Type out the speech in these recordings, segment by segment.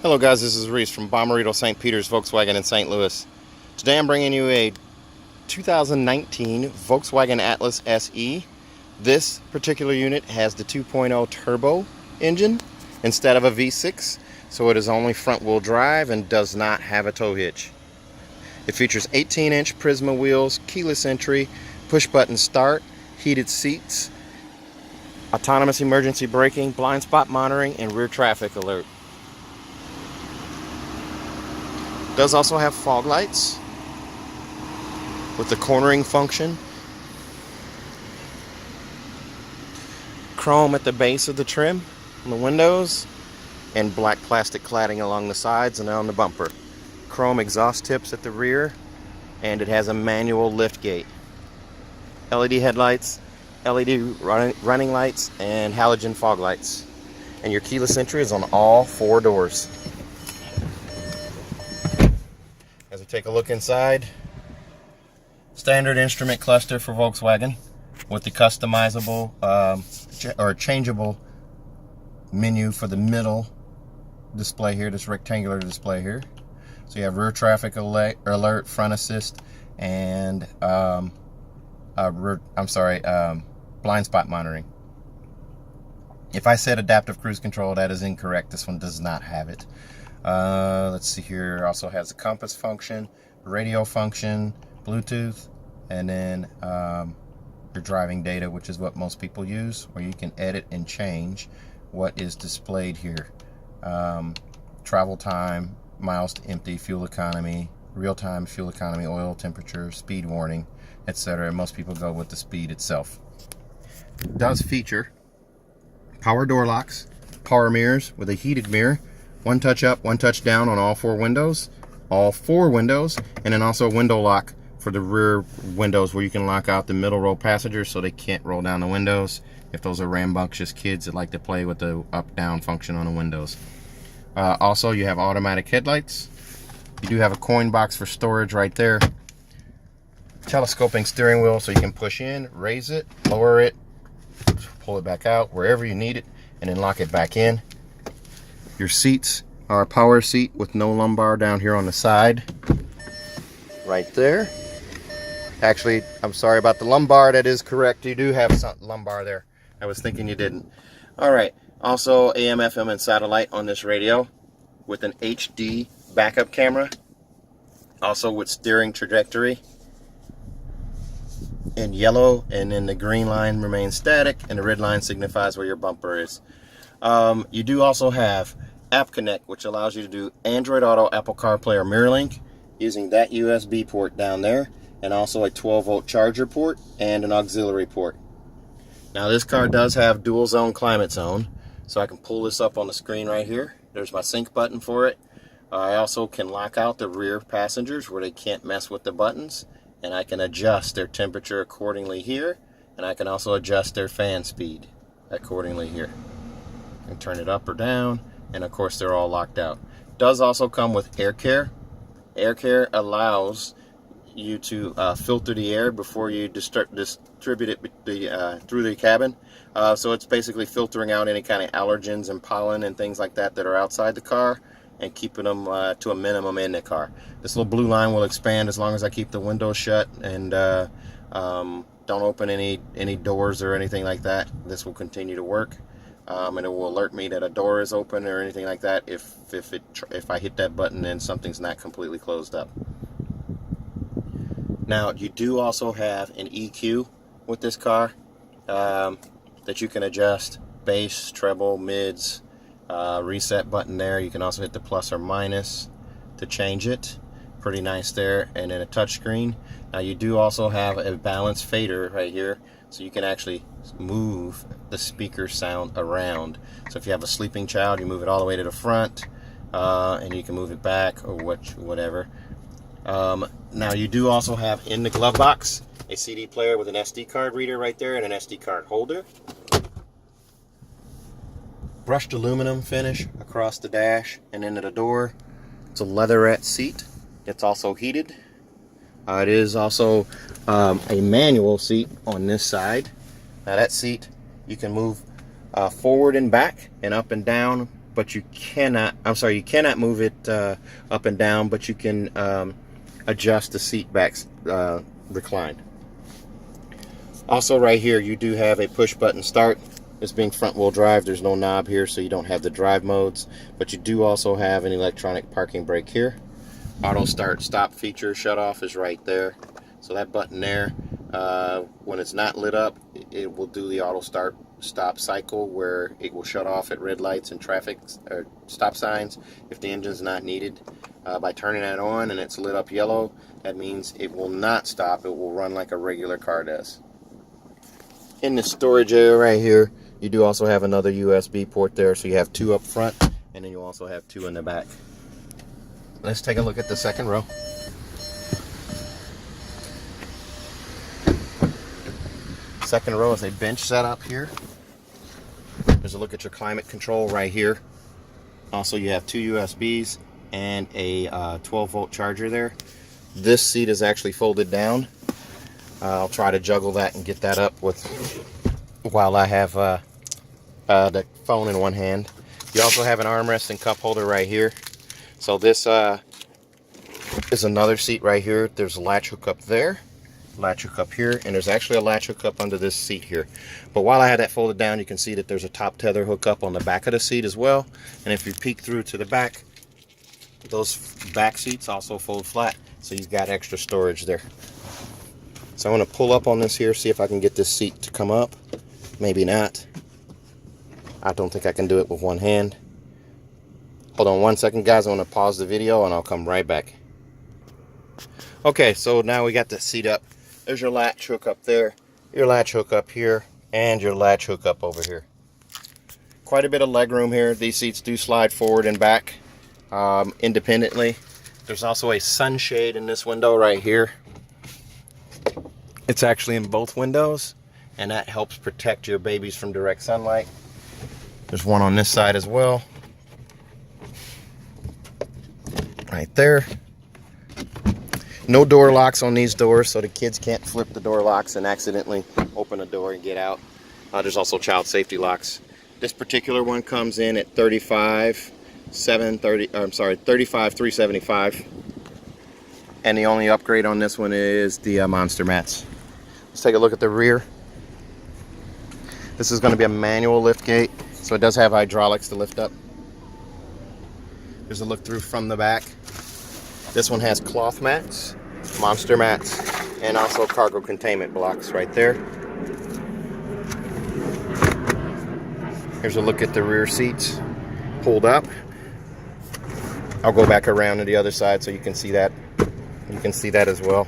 Hello guys, this is Reese from Bommarito St. Peter's Volkswagen in St. Louis. Today I'm bringing you a 2019 Volkswagen Atlas SE. This particular unit has the 2.0 turbo engine instead of a V6, so it is only front wheel drive and does not have a tow hitch. It features 18-inch Prisma wheels, keyless entry, push button start, heated seats, autonomous emergency braking, blind spot monitoring, and rear traffic alert. Does also have fog lights with the cornering function, chrome at the base of the trim on the windows, and black plastic cladding along the sides and on the bumper. Chrome exhaust tips at the rear, and it has a manual lift gate. LED headlights, LED running lights, and halogen fog lights. And your keyless entry is on all four doors. As we take a look inside, standard instrument cluster for Volkswagen with the customizable or changeable menu for the middle display here, this rectangular display here. So you have rear traffic alert, front assist, and blind spot monitoring. If I said adaptive cruise control, that is incorrect. This one does not have it. Let's see here. It also has a compass function, radio function, Bluetooth, and then your driving data, which is what most people use, where you can edit and change what is displayed here. Travel time, miles to empty, fuel economy, real-time fuel economy, oil temperature, speed warning, etc. Most people go with the speed itself. It does feature power door locks, power mirrors with a heated mirror, one touch up, one touch down on all four windows, and then also a window lock for the rear windows where you can lock out the middle row passengers so they can't roll down the windows if those are rambunctious kids that like to play with the up-down function on the windows. Also, you have automatic headlights. You do have a coin box for storage right there. Telescoping steering wheel so you can push in, raise it, lower it, pull it back out wherever you need it, and then lock it back in. Your seats are a power seat with no lumbar down here on the side. Right there. Actually, I'm sorry about the lumbar. That is correct. You do have some lumbar there. I was thinking you didn't. Alright. Also, AM, FM, and satellite on this radio with an HD backup camera. Also with steering trajectory in yellow, and then the green line remains static, and the red line signifies where your bumper is. You do also have App Connect, which allows you to do Android Auto, Apple CarPlay, or MirrorLink using that USB port down there, and also a 12-volt charger port and an auxiliary port. Now this car does have dual zone climate zone, so I can pull this up on the screen right here. There's my sync button for it. I also can lock out the rear passengers where they can't mess with the buttons, and I can adjust their temperature accordingly here, and I can also adjust their fan speed accordingly here. And turn it up or down, and of course they're all locked out. Does also come with air care. Air care allows you to filter the air before you distribute it through the cabin. So it's basically filtering out any kind of allergens and pollen and things like that that are outside the car and keeping them to a minimum in the car. This little blue line will expand as long as I keep the windows shut and don't open any doors or anything like that. This will continue to work. And it will alert me that a door is open or anything like that if I hit that button and something's not completely closed up. Now you do also have an EQ with this car that you can adjust: bass, treble, mids, reset button there. You can also hit the plus or minus to change it. Pretty nice there. And then a touch screen. Now you do also have a balance fader right here, so you can actually move the speaker sound around. So if you have a sleeping child, you move it all the way to the front, and you can move it back or whatever. Now you do also have in the glove box a CD player with an SD card reader right there and an SD card holder. Brushed aluminum finish across the dash and into the door. It's a leatherette seat. It's also heated. It is also a manual seat on this side. Now that seat you can move forward and back and up and down but you cannot, you cannot move it up and down, but you can adjust the seat back recline. Also right here, you do have a push button start. This being front wheel drive, there's no knob here, so you don't have the drive modes, but you do also have an electronic parking brake here. Auto start stop feature shut off is right there. So that button there, when it's not lit up, it will do the auto start stop cycle where it will shut off at red lights and traffic or stop signs if the engine's not needed. By turning that on and it's lit up yellow, that means it will not stop. It will run like a regular car does. In the storage area right here, you do also have another USB port there, so you have 2 up front and then you also have 2 in the back. Let's take a look at the second row. Second row is a bench setup here. There's a look at your climate control right here. Also, you have 2 USBs and a 12-volt charger there. This seat is actually folded down. I'll try to juggle that and get that up while I have the phone in one hand. You also have an armrest and cup holder right here. So this is another seat right here. There's a latch hookup there, latch hookup here, and there's actually a latch hookup under this seat here. But while I had that folded down, you can see that there's a top tether hookup on the back of the seat as well. And if you peek through to the back, those back seats also fold flat, so you've got extra storage there. So I'm going to pull up on this here, see if I can get this seat to come up. Maybe not. I don't think I can do it with one hand. Hold on one second, guys. I'm going to pause the video and I'll come right back. Okay, so now we got the seat up. There's your latch hook up there, your latch hook up here, and your latch hook up over here. Quite a bit of leg room here. These seats do slide forward and back independently. There's also a sunshade in this window right here. It's actually in both windows, and that helps protect your babies from direct sunlight. There's one on this side as well. Right there. No door locks on these doors, so the kids can't flip the door locks and accidentally open a door and get out. There's also child safety locks. This particular one comes in at $35,375, and the only upgrade on this one is the monster mats. Let's take a look at the rear. This is going to be a manual lift gate, so it does have hydraulics to lift up. There's a look through from the back. This one has cloth mats, monster mats, and also cargo containment blocks right there. Here's a look at the rear seats pulled up. I'll go back around to the other side so you can see that. You can see that as well.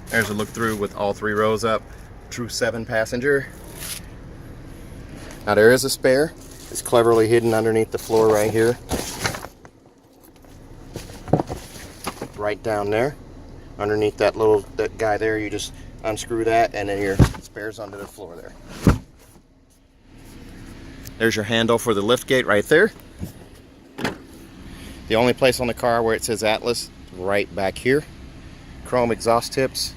There's a look through with all 3 rows up. True 7-passenger. Now there is a spare. It's cleverly hidden underneath the floor right here. Right down there. Underneath that guy there, you just unscrew that and then your spare's under the floor there. There's your handle for the lift gate right there. The only place on the car where it says Atlas, right back here. Chrome exhaust tips.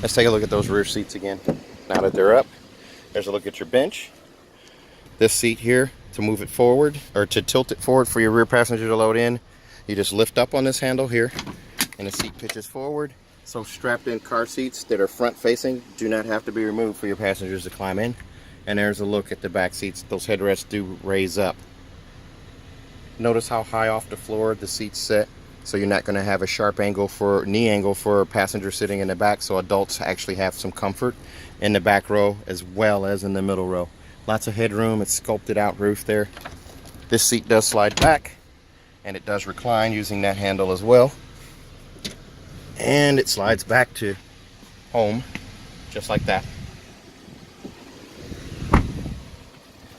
Let's take a look at those rear seats again. Now that they're up, there's a look at your bench. This seat here, to move it forward, or to tilt it forward for your rear passenger to load in, you just lift up on this handle here, and the seat pitches forward. So strapped in car seats that are front facing do not have to be removed for your passengers to climb in. And there's a look at the back seats. Those headrests do raise up. Notice how high off the floor the seats sit, so you're not going to have a sharp angle for knee angle for a passenger sitting in the back, so adults actually have some comfort in the back row as well as in the middle row. Lots of headroom. It's sculpted out roof there. This seat does slide back, and it does recline using that handle as well, and it slides back to home just like that.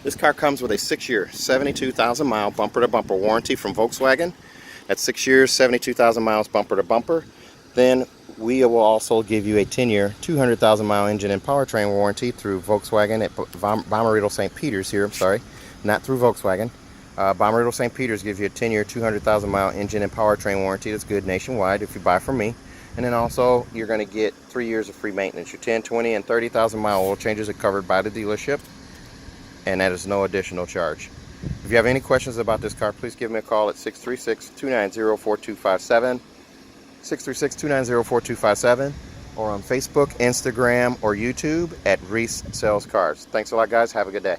This car comes with a 6-year, 72,000-mile bumper-to-bumper warranty from Volkswagen. That's 6 years, 72,000 miles bumper-to-bumper. Then we will also give you a 10-year, 200,000-mile engine and powertrain warranty through Volkswagen at Bommarito St. Peter's here. I'm sorry, not through Volkswagen. Bommarito St. Peter's gives you a 10-year, 200,000-mile engine and powertrain warranty. That's good nationwide if you buy from me. And then also, you're going to get 3 years of free maintenance. Your 10, 20, and 30,000 mile oil changes are covered by the dealership, and that is no additional charge. If you have any questions about this car, please give me a call at 636-290-4257, 636-290-4257, or on Facebook, Instagram, or YouTube at Reese Sells Cars. Thanks a lot, guys. Have a good day.